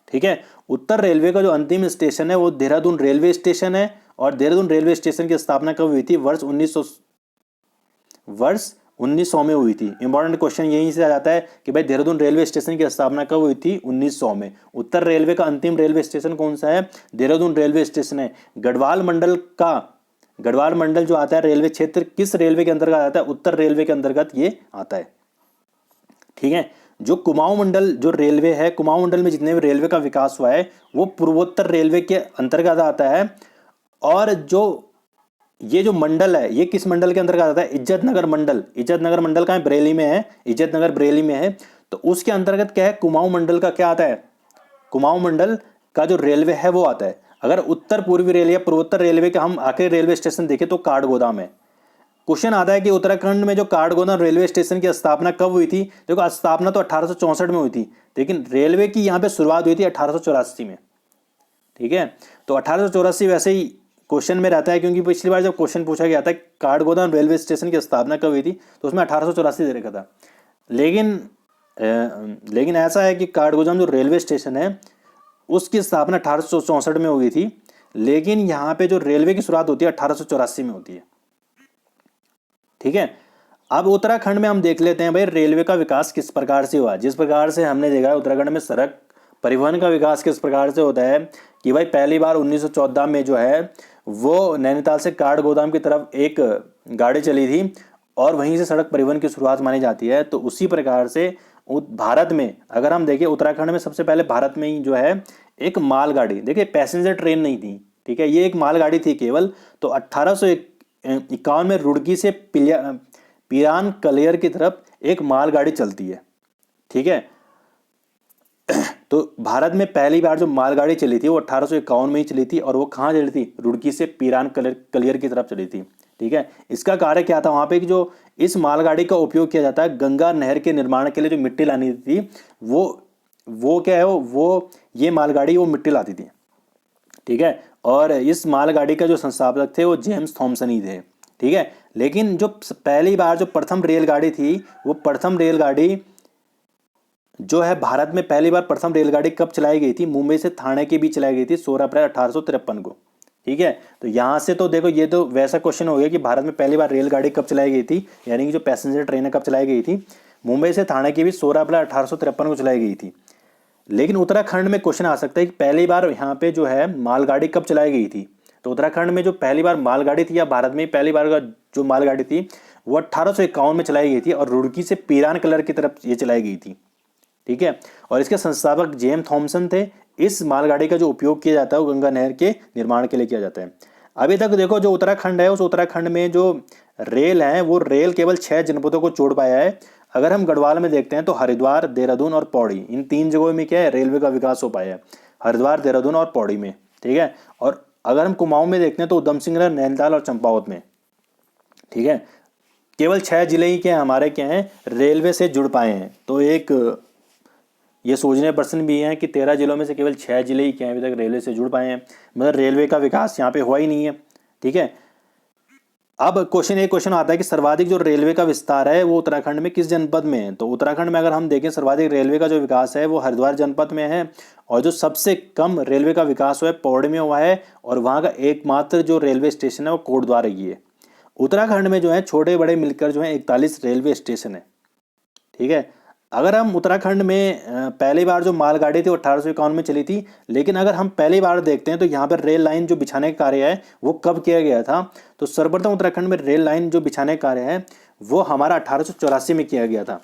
ठीक है, उत्तर रेलवे का जो अंतिम स्टेशन है वो देहरादून रेलवे स्टेशन है, और देहरादून रेलवे स्टेशन की स्थापना कब हुई थी? वर्ष 1900 में हुई थी। इंपॉर्टेंट क्वेश्चन यहीं से आ जाता है कि भाई देहरादून रेलवे स्टेशन की स्थापना कब हुई थी? 1900 में। उत्तर रेलवे का अंतिम रेलवे स्टेशन कौन सा है? देहरादून रेलवे स्टेशन है। गढ़वाल मंडल जो आता है रेलवे क्षेत्र किस रेलवे के अंतर्गत आता है? उत्तर रेलवे के अंतर्गत ये आता है। ठीक है। जो कुमाऊं मंडल जो रेलवे है, कुमाऊं मंडल में जितने भी रेलवे का विकास हुआ है वो पूर्वोत्तर रेलवे के अंतर्गत आता है। और ये जो मंडल है ये किस मंडल के अंतर्गत आता है? इज्जतनगर मंडल। इज्जतनगर मंडल कहाँ है? बरेली में है। इज्जतनगर बरेली में है। तो उसके अंतर्गत क्या है? कुमाऊं मंडल का क्या आता है? कुमाऊं मंडल का जो रेलवे है वो आता है। अगर उत्तर पूर्वी रेलवे या पूर्वोत्तर रेलवे का हम आखिरी रेलवे स्टेशन देखें तो काठगोदाम है। क्वेश्चन आता है कि उत्तराखंड में जो काठगोदाम रेलवे स्टेशन की स्थापना कब हुई थी? देखो स्थापना तो 1864 में हुई थी, लेकिन रेलवे की यहाँ पे शुरुआत हुई थी 1884 में। ठीक है। तो 1884 वैसे ही क्वेश्चन में रहता है, क्योंकि पिछली बार जब क्वेश्चन पूछा गया था काठगोदाम रेलवे स्टेशन की स्थापना कब हुई थी तो उसमें 1884 दे रखा था। लेकिन ऐसा है कि काठगोदाम जो रेलवे स्टेशन है उसकी स्थापना 1864 में हुई थी, लेकिन यहाँ पे जो रेलवे की शुरुआत होती है 1884 में होती है। ठीक है। अब उत्तराखंड में हम देख लेते हैं भाई रेलवे का विकास किस प्रकार से हुआ। जिस प्रकार से हमने देखा है उत्तराखंड में सड़क परिवहन का विकास किस प्रकार से होता है कि भाई पहली बार 1914 में जो है वो नैनीताल से काठगोदाम की तरफ एक गाड़ी चली थी और वहीं से सड़क परिवहन की शुरुआत मानी जाती है। तो उसी प्रकार से भारत में अगर हम देखें उत्तराखंड में सबसे पहले भारत में ही जो है एक मालगाड़ी, देखिए पैसेंजर ट्रेन नहीं थी, ठीक है, ये एक मालगाड़ी थी केवल। तो 1851 में रुड़की से पिरान कलियर की तरफ एक मालगाड़ी चलती है। ठीक है। तो भारत में पहली बार जो मालगाड़ी चली थी वो 1851 में ही चली थी और वो कहाँ चली थी? रुड़की से पिरान कलियर की तरफ चली थी। ठीक है। इसका कार्य क्या था वहाँ पे कि जो इस मालगाड़ी का उपयोग किया जाता है गंगा नहर के निर्माण के लिए, जो मिट्टी लानी थी वो क्या है वो ये मालगाड़ी वो मिट्टी लाती थी। ठीक है। और इस मालगाड़ी का जो संस्थापक थे वो जेम्स थॉमसन ही थे। ठीक है। लेकिन जो पहली बार जो प्रथम रेलगाड़ी थी वो प्रथम रेलगाड़ी जो है भारत में पहली बार प्रथम रेलगाड़ी कब चलाई गई थी? मुंबई से ठाणे के बीच चलाई गई थी 16 अप्रैल 1853 को। ठीक है। तो यहाँ से तो देखो ये तो वैसा क्वेश्चन हो गया कि भारत में पहली बार रेलगाड़ी कब चलाई गई थी, यानी कि जो पैसेंजर ट्रेनें कब चलाई गई थी। मुंबई से ठाणे के बीच 16 अप्रैल 1853 को चलाई गई थी। लेकिन उत्तराखंड में क्वेश्चन आ सकता है कि पहली बार यहाँ पे जो है मालगाड़ी कब चलाई गई थी। तो उत्तराखंड में जो पहली बार मालगाड़ी थी या भारत में पहली बार का जो मालगाड़ी थी वो 1851 में चलाई गई थी और रुड़की से पिरान कलर की तरफ ये चलाई गई थी। ठीक है। और इसके संस्थापक जेम्स थॉमसन थे। इस मालगाड़ी का जो उपयोग किया जाता है वो गंगा नहर के निर्माण के लिए किया जाता है। अभी तक देखो जो उत्तराखंड है उस उत्तराखंड में जो रेल है वो रेल केवल 6 जनपदों को जोड़ पाया है। अगर हम गढ़वाल में देखते हैं तो हरिद्वार, देहरादून और पौड़ी, इन 3 जगहों में क्या है रेलवे का विकास हो पाया है, हरिद्वार, देहरादून और पौड़ी में। ठीक है। और अगर हम कुमाऊं में देखते हैं तो उधम सिंह नगर, नैनीताल और चंपावत में। ठीक है। केवल 6 जिले ही क्या हमारे क्या हैं रेलवे से जुड़ पाए हैं। तो एक ये सोचने प्रश्न भी है कि 13 जिलों में से केवल 6 जिले ही क्या अभी तक रेलवे से जुड़ पाए हैं, मतलब रेलवे का विकास यहाँ पे हुआ ही नहीं है। ठीक है। अब एक क्वेश्चन आता है कि सर्वाधिक जो रेलवे का विस्तार है वो उत्तराखंड में किस जनपद में है? तो उत्तराखंड में अगर हम देखें सर्वाधिक रेलवे का जो विकास है वो हरिद्वार जनपद में है और जो सबसे कम रेलवे का विकास हुआ है पौड़ी में हुआ है और वहाँ का एकमात्र जो रेलवे स्टेशन है वो कोटद्वार ही है। उत्तराखंड में जो है छोटे बड़े मिलकर जो है 41 रेलवे स्टेशन है। ठीक है। अगर हम उत्तराखंड में पहली बार जो मालगाड़ी थी वो 1851 में चली थी, लेकिन अगर हम पहली बार देखते हैं तो यहाँ पर रेल लाइन जो बिछाने का कार्य है वो कब किया गया था? तो सर्वप्रथम उत्तराखंड में रेल लाइन जो बिछाने का कार्य है वो हमारा 1884 में किया गया था।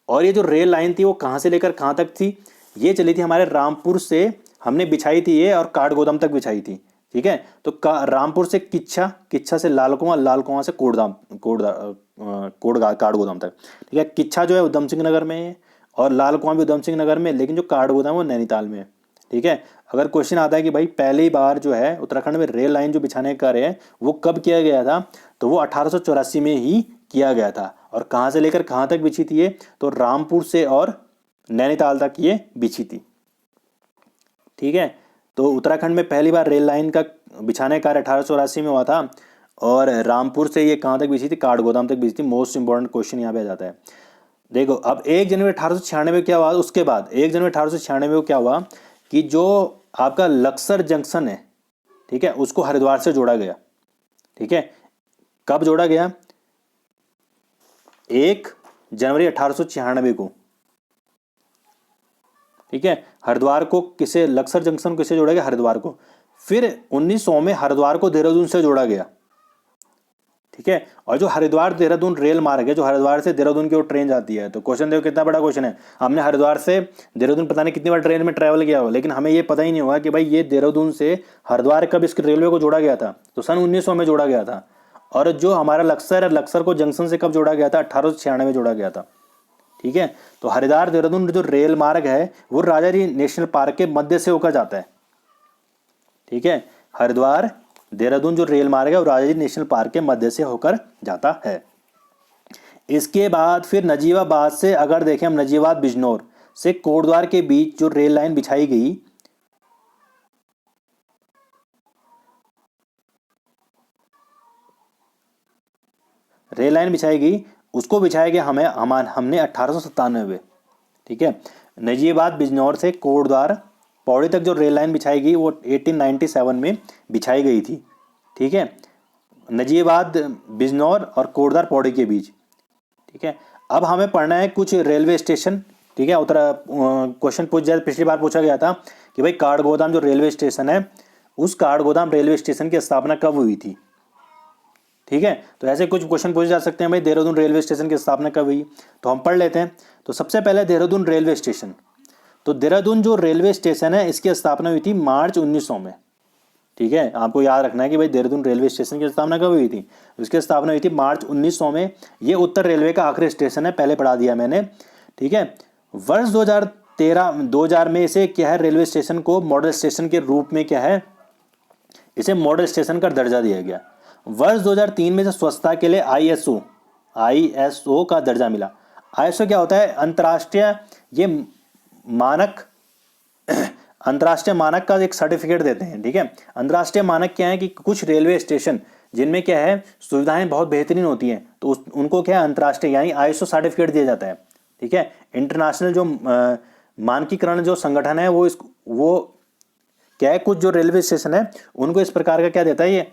और ये जो रेल लाइन थी वो कहाँ से लेकर कहाँ तक थी? ये चली थी हमारे रामपुर से, हमने बिछाई थी ये और काठगोदाम तक बिछाई थी। ठीक है। तो रामपुर से किच्छा से लालकुआं से काठगोदाम तक। ठीक है। किच्छा जो है उधम सिंह नगर में है और लालकुआं भी उधम सिंह नगर में, लेकिन जो काठगोदाम वो नैनीताल में है। ठीक है। अगर क्वेश्चन आता है कि भाई पहली बार जो है उत्तराखंड में रेल लाइन जो बिछाने का कार्य है वो कब किया गया था? तो वो 1884 में ही किया गया था। और कहाँ से लेकर कहाँ तक बिछी थी ये? तो रामपुर से और नैनीताल तक ये बिछी थी। ठीक है। तो उत्तराखंड में पहली बार रेल लाइन का बिछाने का कार्य 1884 में हुआ था और रामपुर से ये कहाँ तक बिछी थी? काठगोदाम तक बिछी थी। मोस्ट इंपॉर्टेंट क्वेश्चन यहाँ पे आ जाता है। देखो अब 1 जनवरी 1896 में क्या हुआ? उसके बाद 1 जनवरी 1896 में क्या हुआ कि जो आपका लक्सर जंक्शन है, ठीक है, उसको हरिद्वार से जोड़ा गया। ठीक है। कब जोड़ा गया? 1 जनवरी 1896 को, ठीक है। हरिद्वार को किसे, लक्सर जंक्शन को किसे जोड़ा गया, हरिद्वार को। फिर 1900 में हरिद्वार को देहरादून से जोड़ा गया, ठीक है। और जो हरिद्वार देहरादून रेल मार्ग है, जो हरिद्वार से देहरादून की ओर ट्रेन जाती है, तो क्वेश्चन देखो कितना बड़ा क्वेश्चन है। हमने हरिद्वार से देहरादून पता नहीं कितनी बार ट्रेन में ट्रैवल किया हो, लेकिन हमें ये पता ही नहीं होगा कि भाई ये देहरादून से हरिद्वार कब इसके रेलवे को जोड़ा गया था, तो सन 1900 में जोड़ा गया था। और जो हमारा लक्सर है, लक्सर को जंक्शन से कब जोड़ा गया था, 1896 में जोड़ा गया था, ठीक है। तो हरिद्वार देहरादून जो रेल मार्ग है वो राजाजी नेशनल पार्क के मध्य से होकर जाता है, ठीक है। हरिद्वार देहरादून जो रेल मार्ग है वो राजाजी नेशनल पार्क के मध्य से होकर जाता है। इसके बाद फिर नजीबाबाद से अगर देखें हम, नजीबाबाद बिजनौर से कोटद्वार के बीच जो रेल लाइन बिछाई गई, रेल लाइन बिछाई गई, उसको बिछाया गया हमने 1897 में, ठीक है। नजीबाबाद बिजनौर से कोटद्वार पौड़ी तक जो रेल लाइन बिछाई गई वो 1897 में बिछाई गई थी, ठीक है। नजीबाबाद बिजनौर और कोटद्वार पौड़ी के बीच, ठीक है। अब हमें पढ़ना है कुछ रेलवे स्टेशन, ठीक है। क्वेश्चन पूछ जाए, पिछली बार पूछा गया था कि भाई काठगोदाम जो रेलवे स्टेशन है, उस काठगोदाम रेलवे स्टेशन की स्थापना कब हुई थी, ठीक है। तो ऐसे कुछ क्वेश्चन पूछे जा सकते हैं, भाई देहरादून रेलवे स्टेशन की स्थापना कब हुई, तो हम पढ़ लेते हैं। तो सबसे पहले देहरादून रेलवे स्टेशन, तो देहरादून जो रेलवे स्टेशन है इसकी स्थापना हुई थी मार्च 1900 में, ठीक है। आपको याद रखना है कि भाई देहरादून रेलवे स्टेशन की स्थापना कब हुई थी, उसकी स्थापना हुई थी मार्च 1900 में। ये उत्तर रेलवे का आखिरी स्टेशन है, पहले पढ़ा दिया मैंने, ठीक है। वर्ष 2000 में इसे क्या है, रेलवे स्टेशन को मॉडल स्टेशन के रूप में क्या है, इसे मॉडल स्टेशन का दर्जा दिया गया। वर्ष 2003 में से स्वच्छता के लिए आईएसओ का दर्जा मिला। आईएसओ क्या होता है, अंतर्राष्ट्रीय मानक का एक सर्टिफिकेट देते हैं, ठीक है। अंतर्राष्ट्रीय मानक क्या है कि कुछ रेलवे स्टेशन जिनमें क्या है सुविधाएं बहुत बेहतरीन होती हैं, तो उनको क्या है अंतर्राष्ट्रीय यानी आईएसओ सर्टिफिकेट दिया जाता है, ठीक है। इंटरनेशनल जो मानकीकरण जो संगठन है वो क्या है, कुछ जो रेलवे स्टेशन है उनको इस प्रकार का क्या देता है, ये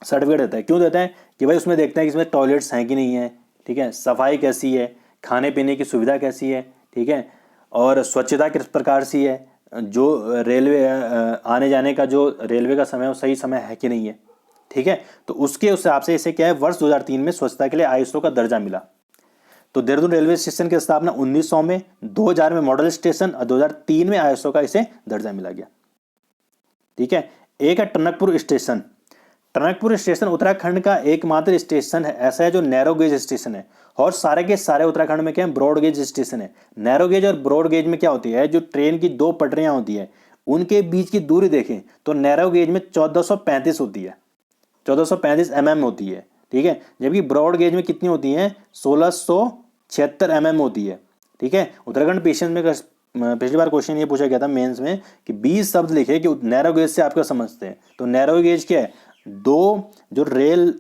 सर्टिफिकेट देता है। क्यों देता है कि भाई उसमें देखते हैं कि इसमें टॉयलेट्स हैं कि नहीं है, ठीक है, सफाई कैसी है, खाने पीने की सुविधा कैसी है, ठीक है, और स्वच्छता किस प्रकार सी है, जो रेलवे आने जाने का जो रेलवे का समय वो सही समय है कि नहीं है, ठीक है। तो उसके हिसाब से इसे क्या है, वर्ष 2003 में स्वच्छता के लिए आईएसओ का दर्जा मिला। तो देहरादून रेलवे स्टेशन की स्थापना 1900 में, 2000 में मॉडल स्टेशन और 2003 में आईएसओ का इसे दर्जा मिला गया, ठीक है। एक है टनकपुर स्टेशन। टनकपुर स्टेशन उत्तराखंड का एकमात्र स्टेशन है ऐसा है जो नैरो गेज स्टेशन है, और सारे के सारे उत्तराखंड में क्या है, ब्रॉड गेज स्टेशन है। नैरो गेज और ब्रॉड गेज में क्या होती है, जो ट्रेन की दो पटरियां होती है उनके बीच की दूरी देखें तो नैरो गेज में 1435 होती है, 1435 mm होती है, ठीक है। जबकि ब्रॉड गेज में कितनी होती है, 1676 mm होती है, ठीक है। उत्तराखंड पेशेंट में पिछली बार क्वेश्चन ये पूछा गया था मेंस में कि 20 शब्द लिखे कि नैरो गेज से आप क्या समझते हैं। तो नैरो गेज क्या है, दो जो रेल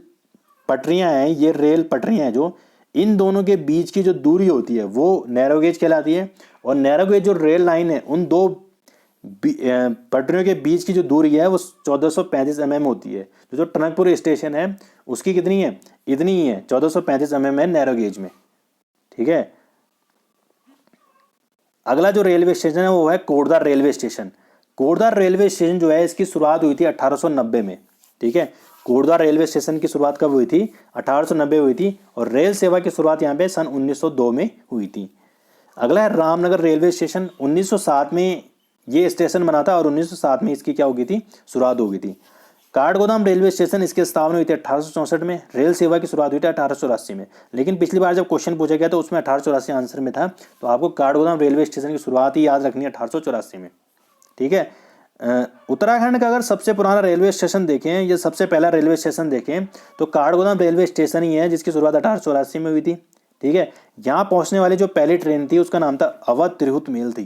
पटरियां हैं, ये रेल पटरियां हैं, जो इन दोनों के बीच की जो दूरी होती है वो नैरो गेज कहलाती है। और नैरो गेज जो रेल लाइन है उन दो पटरियों के बीच की जो दूरी है वो 1435 mm होती है। तो जो टनकपुर स्टेशन है उसकी कितनी है, इतनी ही है, 1435 mm है नैरो गेज में, ठीक है। अगला जो रेलवे स्टेशन है वो है Kotdwar railway station. Kotdwar railway station जो है इसकी शुरुआत हुई थी 1890 में, ठीक है। कोटद्वार रेलवे स्टेशन की शुरुआत कब हुई थी, 1890 हुई थी, और रेल सेवा की शुरुआत यहाँ पे सन 1902 में हुई थी। अगला है रामनगर रेलवे स्टेशन। 1907 में ये स्टेशन बना था और 1907 में इसकी क्या हो गई थी, शुरुआत हो गई थी। काठगोदाम रेलवे स्टेशन, इसकी स्थापना हुई थी 1864 में। रेल सेवा की शुरुआत हुई थी 1884 में। लेकिन पिछली बार जब क्वेश्चन पूछा गया तो उसमें 1884 आंसर में था, तो आपको काठगोदाम रेलवे स्टेशन की शुरुआत ही याद रखनी है 1884 में, ठीक है। उत्तराखंड का अगर सबसे पुराना रेलवे स्टेशन देखें या सबसे पहला रेलवे स्टेशन देखें तो काठगोदाम रेलवे स्टेशन ही है, जिसकी शुरुआत 1884 में हुई थी, ठीक है। यहाँ पहुंचने वाली जो पहली ट्रेन थी उसका नाम था अवध तिरहुत मेल थी।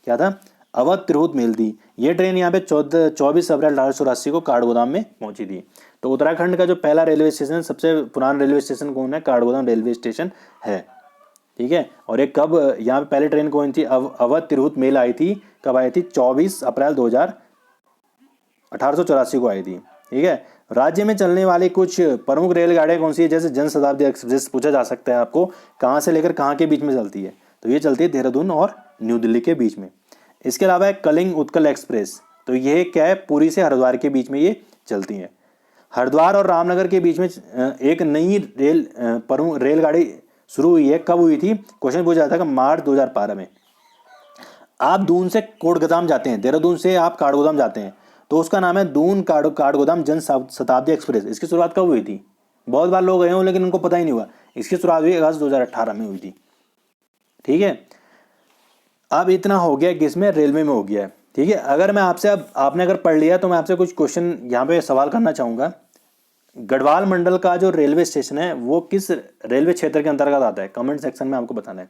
क्या था, अवध तिरहुत मेल थी। ये ट्रेन यहाँ पे 24 अप्रैल 1884 को काठगोदाम में पहुंची थी। तो उत्तराखंड का जो पहला रेलवे स्टेशन, सबसे पुराना रेलवे स्टेशन कौन है, काठगोदाम रेलवे स्टेशन है, ठीक है। और ये कब यहाँ पे पहली ट्रेन कौन थी, अवध तिरहुत मेल आई थी, कब आई थी, 24 अप्रैल 1884 को आई थी। ठीक है। राज्य में चलने वाली कुछ प्रमुख रेलगाड़ियाँ कौन सी है, जैसे जनशताब्दी एक्सप्रेस पूछा जा सकता है आपको, कहाँ से लेकर कहाँ के बीच में चलती है, तो ये चलती है देहरादून और न्यू दिल्ली के बीच में। इसके अलावा है कलिंग उत्कल एक्सप्रेस, तो ये क्या है, पुरी से हरिद्वार के बीच में ये चलती है। हरिद्वार और रामनगर के बीच में एक नई प्रमुख रेलगाड़ी शुरू हुई है, कब हुई थी, क्वेश्चन पूछा जाता है मार्च 2012 में। आप दून से कोटगोदाम जाते हैं, देहरादून से आप काठगोदाम जाते हैं, तो उसका नाम है दून काठगोदाम जन शताब्दी एक्सप्रेस। इसकी शुरुआत कब हुई थी, बहुत बार लोग गए हों लेकिन उनको पता ही नहीं हुआ, इसकी शुरुआत हुई अगस्त 2018 में हुई थी। ठीक है, अब इतना हो गया किसमें, रेलवे में हो गया है। ठीक है, अगर मैं आपसे, अब आपने अगर पढ़ लिया तो मैं आपसे कुछ क्वेश्चन यहाँ पे सवाल करना चाहूँगा। गढ़वाल मंडल का जो रेलवे स्टेशन है वो किस रेलवे क्षेत्र के अंतर्गत आता है, कमेंट सेक्शन में आपको बताना है।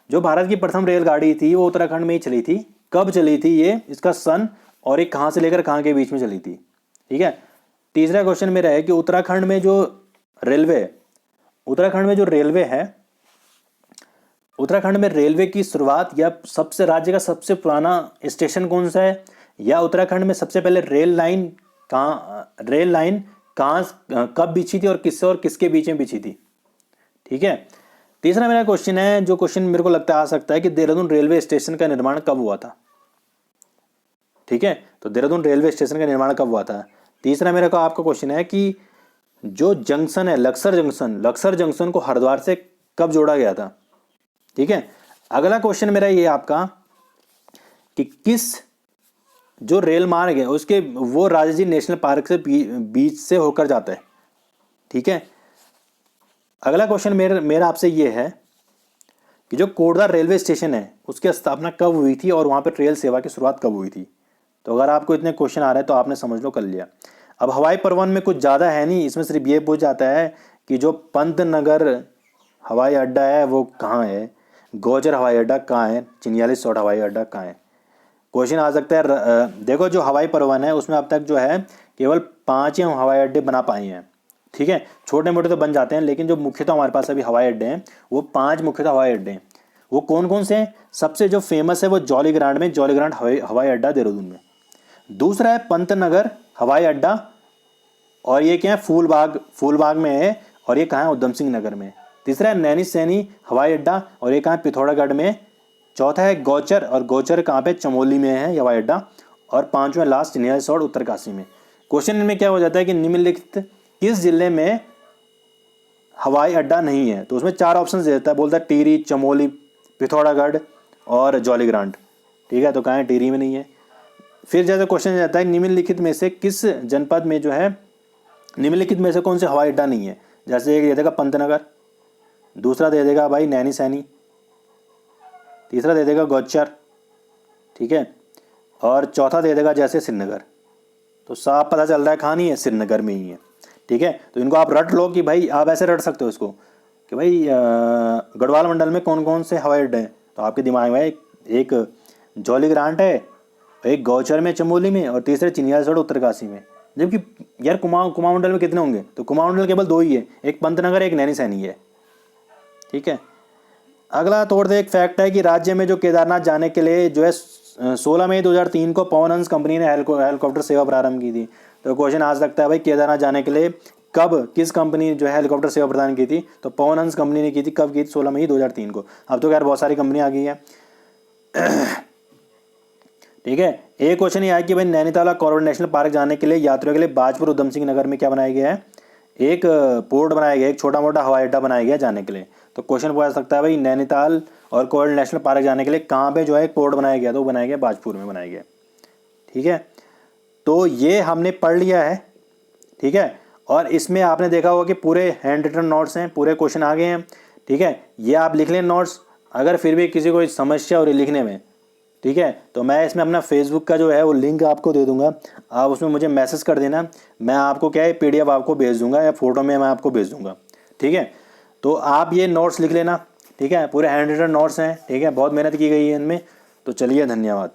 जो भारत की प्रथम रेलगाड़ी थी वो उत्तराखंड में ही चली थी, कब चली थी ये, इसका सन और ये कहाँ से लेकर कहाँ के बीच में चली थी। ठीक है, तीसरा क्वेश्चन मेरा है कि उत्तराखंड में जो रेलवे है, उत्तराखंड में रेलवे की शुरुआत या सबसे राज्य का सबसे पुराना स्टेशन कौन सा है, या उत्तराखंड में सबसे पहले रेल लाइन कहाँ कब बिछी थी और किससे और किसके बीच में बिछी थी। ठीक है, तीसरा मेरा क्वेश्चन है, जो क्वेश्चन मेरे को लगता है आ सकता है कि देहरादून रेलवे स्टेशन का निर्माण कब हुआ था। ठीक है, तो देहरादून रेलवे स्टेशन का निर्माण कब हुआ था। तीसरा मेरा को आपका क्वेश्चन है कि जो जंक्शन है लक्सर जंक्शन को हरिद्वार से कब जोड़ा गया था। ठीक है, अगला क्वेश्चन मेरा ये आपका कि किस जो रेल मार्ग है उसके वो राजाजी नेशनल पार्क से बीच से होकर जाता है। ठीक है, अगला क्वेश्चन मेरा आपसे ये है कि जो कोटद्वार रेलवे स्टेशन है उसकी स्थापना कब हुई थी और वहाँ पर रेल सेवा की शुरुआत कब हुई थी। तो अगर आपको इतने क्वेश्चन आ रहे हैं तो आपने समझ लो कर लिया। अब हवाई परिवहन में कुछ ज़्यादा है नहीं, इसमें सिर्फ ये पूछ जाता है कि जो पंतनगर हवाई अड्डा है वो कहाँ है, गौचर हवाई अड्डा कहाँ है, चिन्यालीसौड़ हवाई अड्डा कहाँ है। क्वेश्चन आ सकता है। देखो जो हवाई परिवहन है उसमें अब तक जो है केवल 5 ही हम हवाई अड्डे बना पाए हैं। ठीक है, छोटे मोटे तो बन जाते हैं लेकिन जो मुख्यतः हमारे पास अभी हवाई अड्डे हैं वो 5 मुख्यतः हवाई अड्डे हैं। वो कौन कौन से हैं, सबसे जो फेमस है वो जॉलीग्रांट हवाई अड्डा देहरादून में। दूसरा है पंतनगर हवाई अड्डा, और ये क्या है, फूलबाग में है, और ये कहाँ है, उधम सिंह नगर में। तीसरा है नैनी सैनी हवाई अड्डा, और ये कहाँ है, पिथौरागढ़ में। चौथा है गौचर, और गौचर कहाँ पे, चमोली में है हवाई अड्डा। और पांचवा लास्ट चिन्यालीसौड़ उत्तरकाशी में। क्वेश्चन में क्या हो जाता है कि निम्नलिखित किस जिले में हवाई अड्डा नहीं है, तो उसमें 4 ऑप्शन दे देता है, बोलता है टिहरी, चमोली, पिथौरागढ़ और जॉलीग्रांट। ठीक है, तो कहाँ है, टिहरी में नहीं है। फिर जैसे क्वेश्चन जाता है निम्नलिखित में से किस जनपद में जो है, निम्नलिखित में से कौन से हवाई अड्डा नहीं है, जैसे एक दे देगा पंतनगर, दूसरा दे देगा भाई नैनी सैनी, तीसरा दे देगा गौचर, ठीक है, और चौथा दे देगा जैसे श्रीनगर। तो साफ पता चल रहा है कहाँ नहीं है, श्रीनगर में ही है। ठीक है, तो इनको आप रट लो कि भाई, आप ऐसे रट सकते हो इसको कि भाई गढ़वाल मंडल में कौन कौन से हवाई अड्डे हैं, तो आपके दिमाग में एक जॉलीग्रांट है, एक गौचर में चमोली में, और तीसरे चिन्यालीसौड़ उत्तरकाशी में। जबकि यार कुमाऊं मंडल में कितने होंगे, तो कुमाऊं मंडल केवल 2 ही है, एक पंतनगर एक नैनी सैनी है। ठीक है, अगला तौर से एक फैक्ट है कि राज्य में जो केदारनाथ जाने के लिए जो है 16 मई 2003 को पवन हंस कंपनी ने हेलीकॉप्टर सेवा प्रारंभ की थी। तो क्वेश्चन आ सकता है भाई केदारनाथ जाने के लिए कब किस कंपनी जो है हेलीकॉप्टर सेवा प्रदान की थी, तो पवन हंस कंपनी ने की थी। कब की थी, 16 मई 2003 को। अब तो यार बहुत सारी कंपनी आ गई है। ठीक है, एक क्वेश्चन ये आया कि भाई नैनीताल और कॉर्बेट नेशनल पार्क जाने के लिए यात्रियों के लिए बाजपुर उधम सिंह नगर में क्या बनाया गया है, एक पोर्ट बनाया गया, एक छोटा मोटा हवाई अड्डा बनाया गया जाने के लिए। तो क्वेश्चन पूछा सकता है भाई नैनीताल और कॉर्बेट नेशनल पार्क जाने के लिए कहाँ पे जो है एक पोर्ट बनाया गया, तो वो बनाया गया बाजपुर में बनाया गया। ठीक है, तो ये हमने पढ़ लिया है। ठीक है, और इसमें आपने देखा होगा कि पूरे हैंड रिटन नोट्स हैं, पूरे क्वेश्चन आ गए हैं। ठीक है, ये आप लिख लें नोट्स। अगर फिर भी किसी को समस्या हो रही लिखने में, ठीक है, तो मैं इसमें अपना फेसबुक का जो है वो लिंक आपको दे दूंगा, आप उसमें मुझे मैसेज कर देना, मैं आपको क्या है PDF आपको भेज दूंगा या फोटो में मैं आपको भेज दूंगा। ठीक है, तो आप ये नोट्स लिख लेना। ठीक है, पूरे हैंड रिटन नोट्स हैं। ठीक है, बहुत मेहनत की गई है इनमें। तो चलिए, धन्यवाद।